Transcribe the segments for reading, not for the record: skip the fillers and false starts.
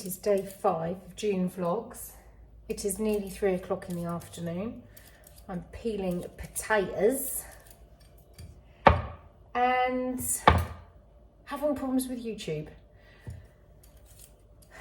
It is day 5 of June vlogs. It is nearly 3 o'clock in the afternoon. I'm peeling potatoes and having problems with YouTube.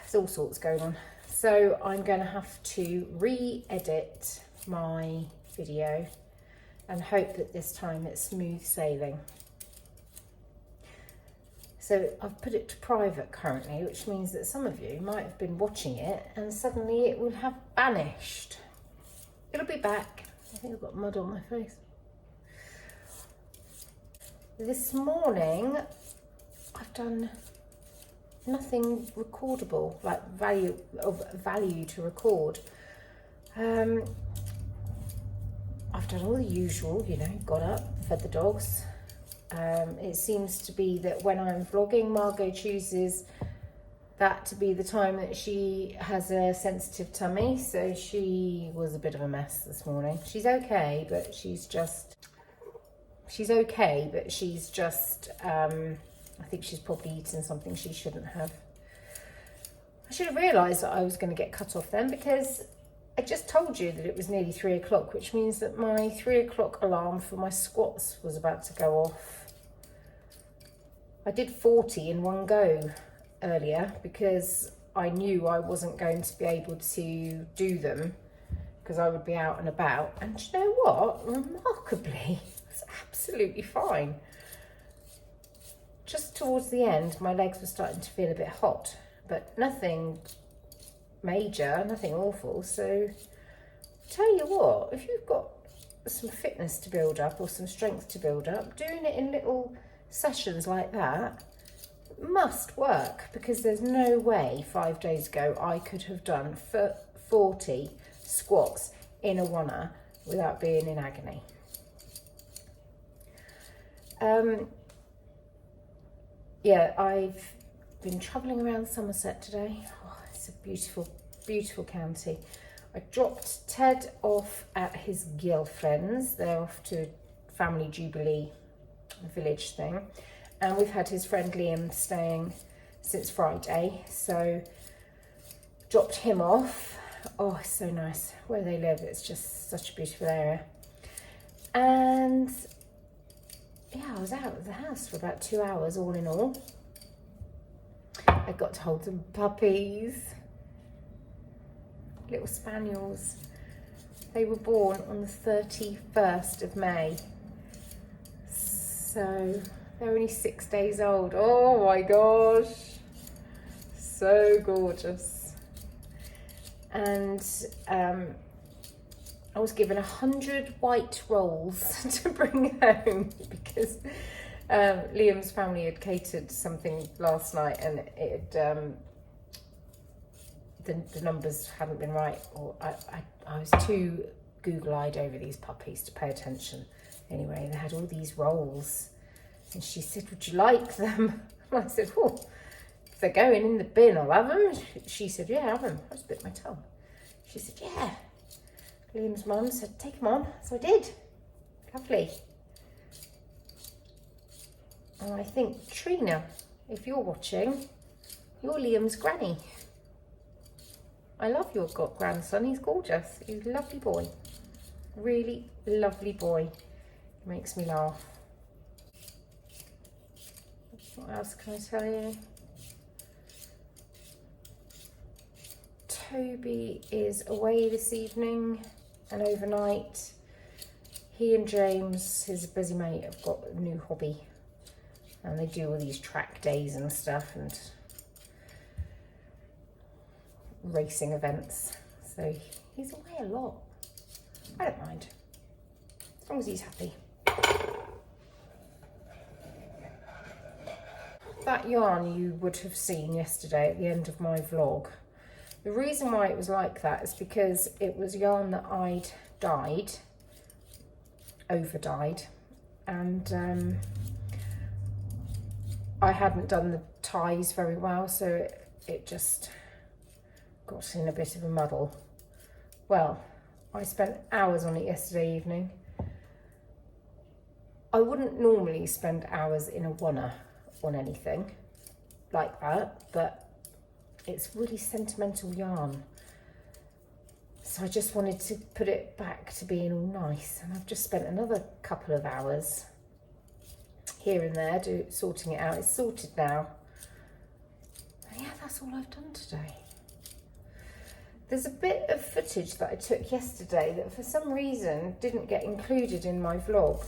There's all sorts going on. So I'm going to have to re-edit my video and hope that this time it's smooth sailing. So I've put it to private currently, which means that some of you might have been watching it and suddenly it will have vanished. It'll be back. I think I've got mud on my face. This morning, I've done nothing recordable, like value to record. I've done all the usual, you know, got up, fed the dogs. It seems to be that when I'm vlogging, Margot chooses that to be the time that she has a sensitive tummy. So she was a bit of a mess this morning. She's okay, but she's just, I think she's probably eaten something she shouldn't have. I should have realised that I was going to get cut off then, because I just told you that it was nearly 3 o'clock, which means that my 3 o'clock alarm for my squats was about to go off. I did 40 in one go earlier because I knew I wasn't going to be able to do them because I would be out and about. And you know what? Remarkably, it's absolutely fine. Just towards the end, my legs were starting to feel a bit hot, but nothing major, nothing awful. So tell you what, if you've got some fitness to build up or some strength to build up, doing it in little sessions like that must work, because there's no way 5 days ago I could have done 40 squats in a oneer without being in agony. Yeah, I've been travelling around Somerset today. Oh, it's a beautiful, beautiful county. I dropped Ted off at his girlfriend's. They're off to family jubilee village thing, and we've had his friend Liam staying since Friday, so dropped him off. Oh, it's so nice where they live. It's just such a beautiful area. And yeah, I was out of the house for about 2 hours all in all. I got to hold some puppies, little spaniels. They were born on the 31st of May. So they're only 6 days old. Oh my gosh, so gorgeous. And I was given 100 white rolls to bring home because Liam's family had catered something last night, and it the numbers hadn't been right, or I was too Google-eyed over these puppies to pay attention. Anyway, they had all these rolls, and she said, "Would you like them?" And I said, "Oh, if they're going in the bin, I'll have them." She said, "Yeah, have them." I just bit my tongue. She said, "Yeah." Liam's mum said, "Take them on." So I did. Lovely. And I think, Trina, if you're watching, you're Liam's granny. I love your grandson. He's gorgeous. He's a lovely boy. Really lovely boy. Makes me laugh. What else can I tell you? Toby is away this evening and overnight. He and James, his busy mate, have got a new hobby, and they do all these track days and stuff and racing events. So he's away a lot. I don't mind, as long as he's happy. That yarn you would have seen yesterday at the end of my vlog. The reason why it was like that is because it was yarn that I'd dyed, over-dyed, and I hadn't done the ties very well, so it just got in a bit of a muddle. Well, I spent hours on it yesterday evening. I wouldn't normally spend hours in a oneer on anything like that, but It's really sentimental yarn. So I just wanted to put it back to being all nice. And I've just spent another couple of hours here and there sorting it out. It's sorted now. And yeah, that's all I've done today. There's a bit of footage that I took yesterday that for some reason didn't get included in my vlog.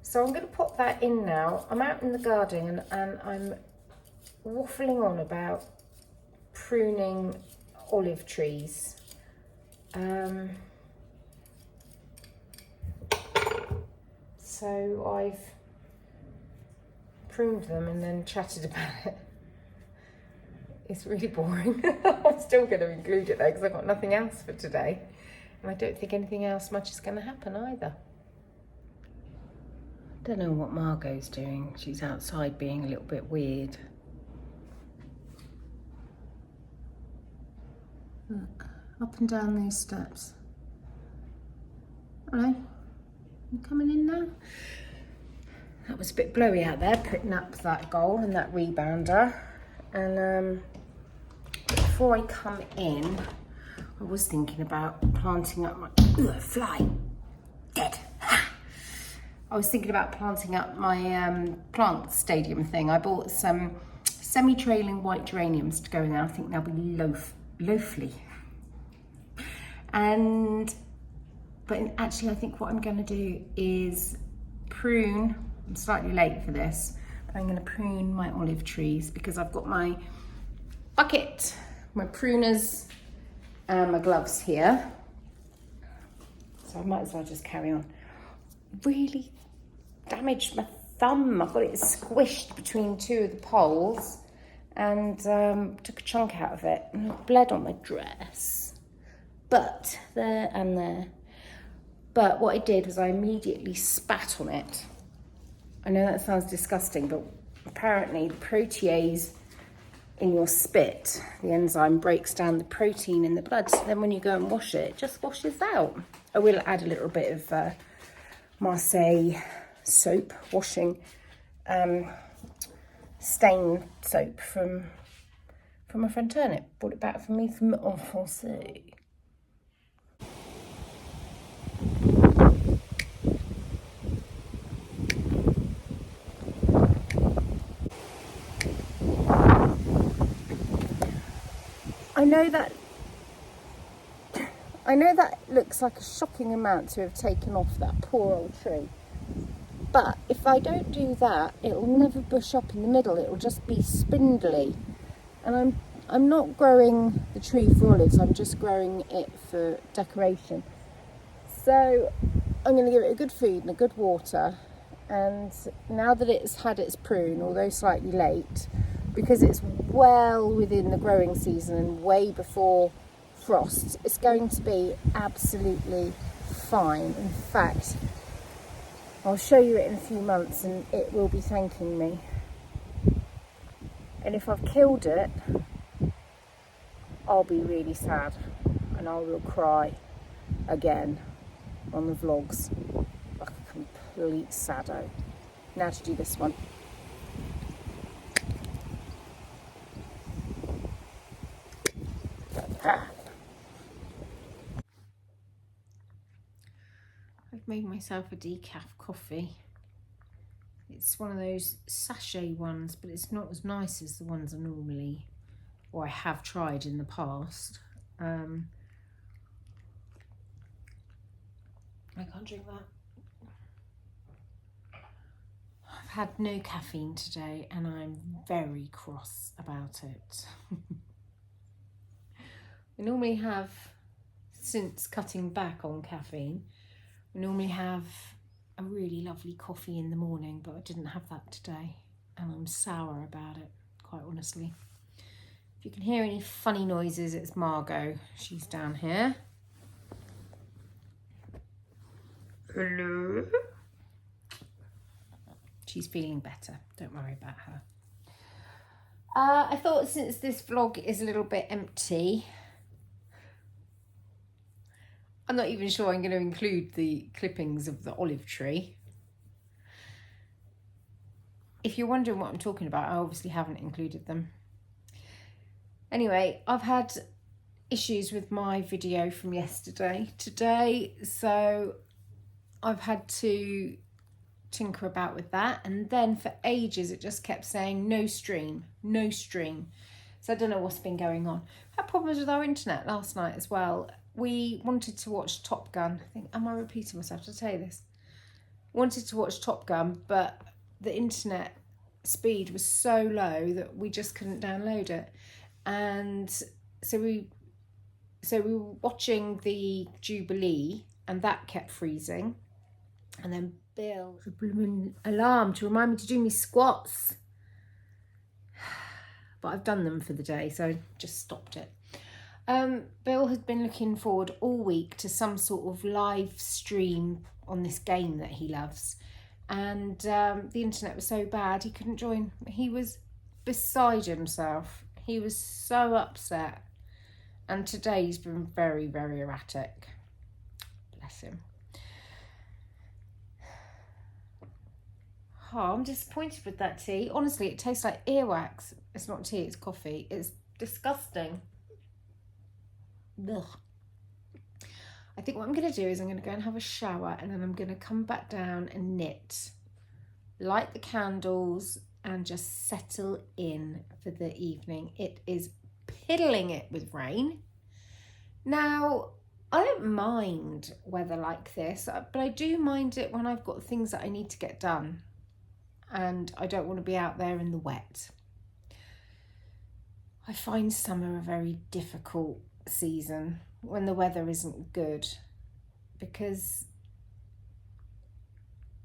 So I'm going to pop that in now. I'm out in the garden and I'm waffling on about pruning olive trees. So I've pruned them and then chatted about it. It's really boring. I'm still going to include it though because I've got nothing else for today. And I don't think anything else much is going to happen either. Don't know what Margot's doing. She's outside being a little bit weird. Look, up and down these steps. Hello, you coming in now? That was a bit blowy out there, putting up that goal and that rebounder. And before I come in, I was thinking about planting up my fly dead. I was thinking about planting up my plant stadium thing. I bought some semi-trailing white geraniums to go in there. I think they'll be loafly. But actually, I think what I'm going to do is prune. I'm slightly late for this, but I'm going to prune my olive trees because I've got my bucket, my pruners, and my gloves here. So I might as well just carry on. Really damaged my thumb. I've got it squished between two of the poles and took a chunk out of it and it bled on my dress. But there and there. But what I did was I immediately spat on it. I know that sounds disgusting, but apparently the protease in your spit, the enzyme breaks down the protein in the blood. So then when you go and wash it, it just washes out. I will add a little bit of Marseille soap, washing stain soap from my friend Turnip. Brought it back for me from En Français. I know that looks like a shocking amount to have taken off that poor old tree. But if I don't do that, it'll never bush up in the middle. It'll just be spindly. And I'm not growing the tree for olives. I'm just growing it for decoration. So I'm going to give it a good feed and a good water. And now that it's had its prune, although slightly late, because it's well within the growing season and way before frost, it's going to be absolutely fine. In fact, I'll show you it in a few months and it will be thanking me. And if I've killed it, I'll be really sad and I will cry again on the vlogs like a complete saddo. Now to do this one. I've made myself a decaf coffee. It's one of those sachet ones, but it's not as nice as the ones I normally, or I have tried in the past. I can't drink that. I've had no caffeine today and I'm very cross about it. We normally have, since cutting back on caffeine, we normally have a really lovely coffee in the morning, but I didn't have that today and I'm sour about it, quite honestly. If you can hear any funny noises, it's Margot. She's down here. Hello. She's feeling better, don't worry about her. I thought since this vlog is a little bit empty, I'm not even sure I'm going to include the clippings of the olive tree. If you're wondering what I'm talking about, I obviously haven't included them. Anyway, I've had issues with my video from yesterday today, so I've had to tinker about with that, and then for ages it just kept saying no stream, no stream. So I don't know what's been going on. Had problems with our internet last night as well. We wanted to watch Top Gun. I think, am I repeating myself? Did I tell you this? Wanted to watch Top Gun, but the internet speed was so low that we just couldn't download it. And so we were watching the Jubilee, and that kept freezing. And then Bill, the blooming alarm to remind me to do me squats. But I've done them for the day, so I just stopped it. Bill has been looking forward all week to some sort of live stream on this game that he loves. And the internet was so bad he couldn't join. He was beside himself. He was so upset. And today he's been very, very erratic. Bless him. Oh, I'm disappointed with that tea. Honestly, it tastes like earwax. It's not tea, it's coffee. It's disgusting. Ugh. I think what I'm going to do is I'm going to go and have a shower, and then I'm going to come back down and knit, light the candles, and just settle in for the evening. It is piddling it with rain. Now, I don't mind weather like this, but I do mind it when I've got things that I need to get done and I don't want to be out there in the wet. I find summer a very difficult season when the weather isn't good, because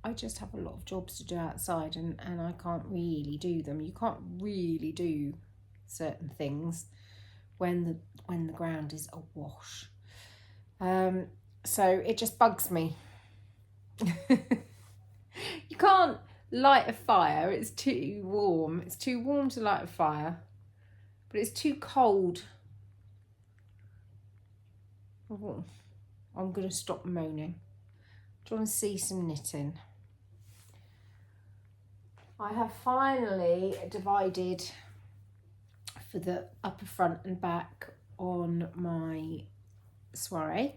I just have a lot of jobs to do outside, and I can't really do them. You can't really do certain things when the ground is awash. So it just bugs me. You can't light a fire, it's too warm. It's too warm to light a fire, but it's too cold. Oh, I'm going to stop moaning. Do you want to see some knitting? I have finally divided for the upper front and back on my soiree.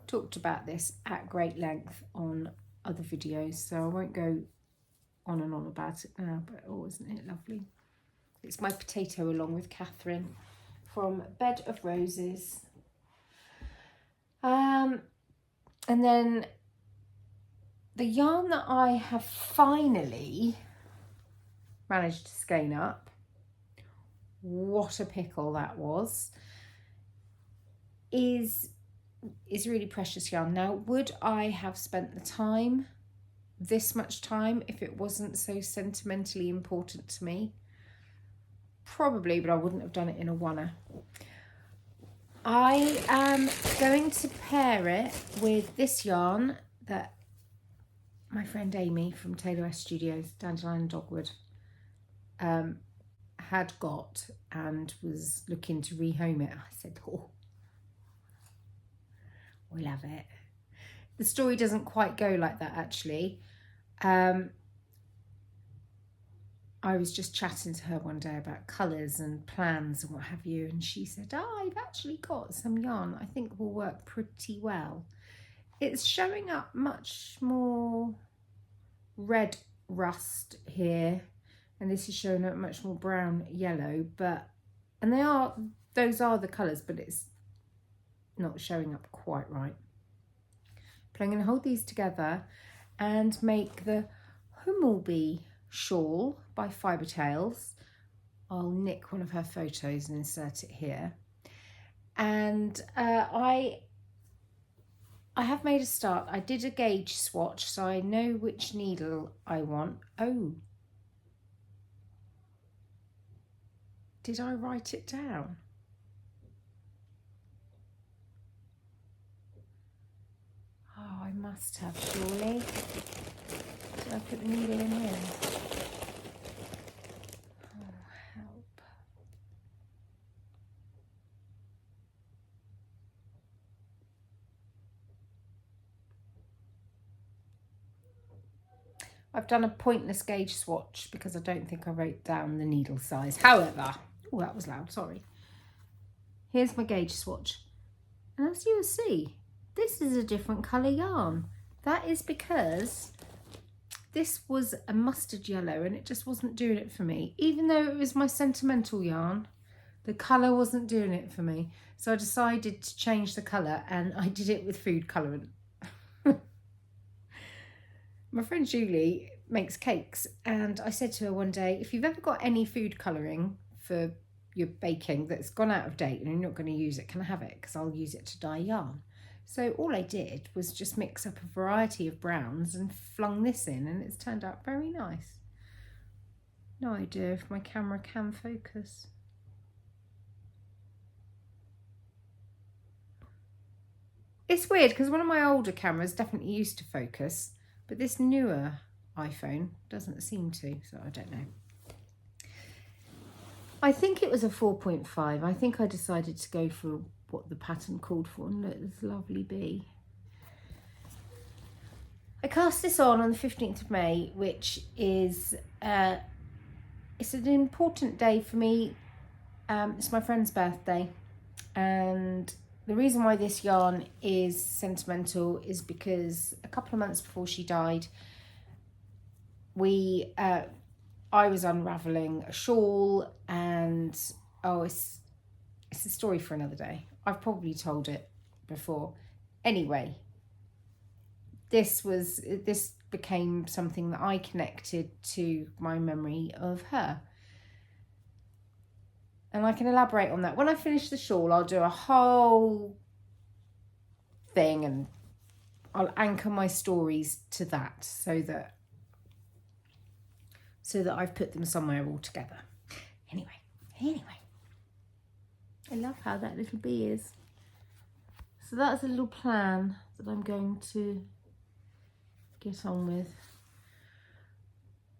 Talked about this at great length on other videos, so I won't go on and on about it now, but oh, isn't it lovely? It's my potato along with Catherine from Bed of Roses. And then the yarn that I have finally managed to skein up, what a pickle that was, is really precious yarn. Now, would I have spent the time, this much time, if it wasn't so sentimentally important to me? Probably, but I wouldn't have done it in a oneer. I am going to pair it with this yarn that my friend Amy from Taylor S Studios, Dandelion and Dogwood, had got and was looking to rehome it. I said, oh, we'll have it. The story doesn't quite go like that, actually. I was just chatting to her one day about colours and plans and what have you, and she said, oh, I've actually got some yarn I think will work pretty well. It's showing up much more red rust here, and this is showing up much more brown yellow, and those are the colours, but it's not showing up quite right. But I'm going to hold these together and make the Humblebee shawl by Fibre Tales. I'll nick one of her photos and insert it here. And I have made a start. I did a gauge swatch, so I know which needle I want. Oh, did I write it down? Oh, I must have, surely. Did I put the needle in here? Oh, help. I've done a pointless gauge swatch because I don't think I wrote down the needle size. However, oh, that was loud, sorry. Here's my gauge swatch. And as you will see, this is a different colour yarn. That is because this was a mustard yellow and it just wasn't doing it for me. Even though it was my sentimental yarn, the colour wasn't doing it for me. So I decided to change the colour and I did it with food colourant. My friend Julie makes cakes and I said to her one day, if you've ever got any food colouring for your baking that's gone out of date and you're not going to use it, can I have it? Because I'll use it to dye yarn. So all I did was just mix up a variety of browns and flung this in and it's turned out very nice. No idea if my camera can focus. It's weird because one of my older cameras definitely used to focus, but this newer iPhone doesn't seem to, so I don't know. I think it was a 4.5. I think I decided to go for what the pattern called for, and look, this lovely bee. I cast this on the 15th of May, which is, it's an important day for me. It's my friend's birthday, and the reason why this yarn is sentimental is because a couple of months before she died, I was unravelling a shawl and, oh, it's a story for another day. I've probably told it before. Anyway, this became something that I connected to my memory of her. And I can elaborate on that. When I finish the shawl, I'll do a whole thing and I'll anchor my stories to that so that I've put them somewhere all together. Anyway. I love how that little bee is. So that's a little plan that I'm going to get on with.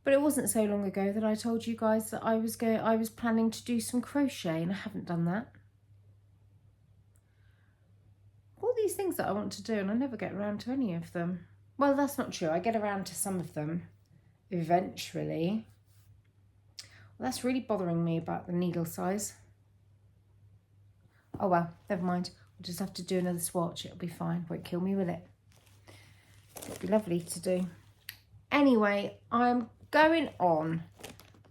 But it wasn't so long ago that I told you guys that I was planning to do some crochet, and I haven't done that. All these things that I want to do and I never get around to any of them. Well, that's not true. I get around to some of them eventually. Well, that's really bothering me about the needle size. Oh well, never mind. I'll just have to do another swatch. It'll be fine. Won't kill me, will it? It'd be lovely to do. Anyway, I'm going on,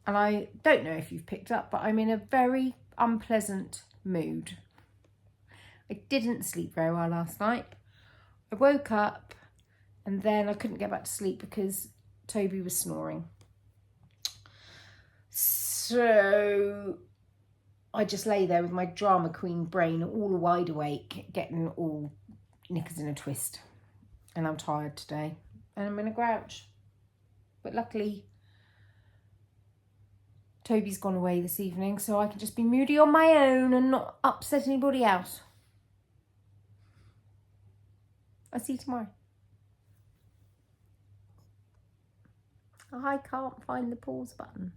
and I don't know if you've picked up, but I'm in a very unpleasant mood. I didn't sleep very well last night. I woke up and then I couldn't get back to sleep because Toby was snoring. So I just lay there with my drama queen brain all wide awake, getting all knickers in a twist. And I'm tired today and I'm in a grouch. But luckily, Toby's gone away this evening, so I can just be moody on my own and not upset anybody else. I'll see you tomorrow. I can't find the pause button.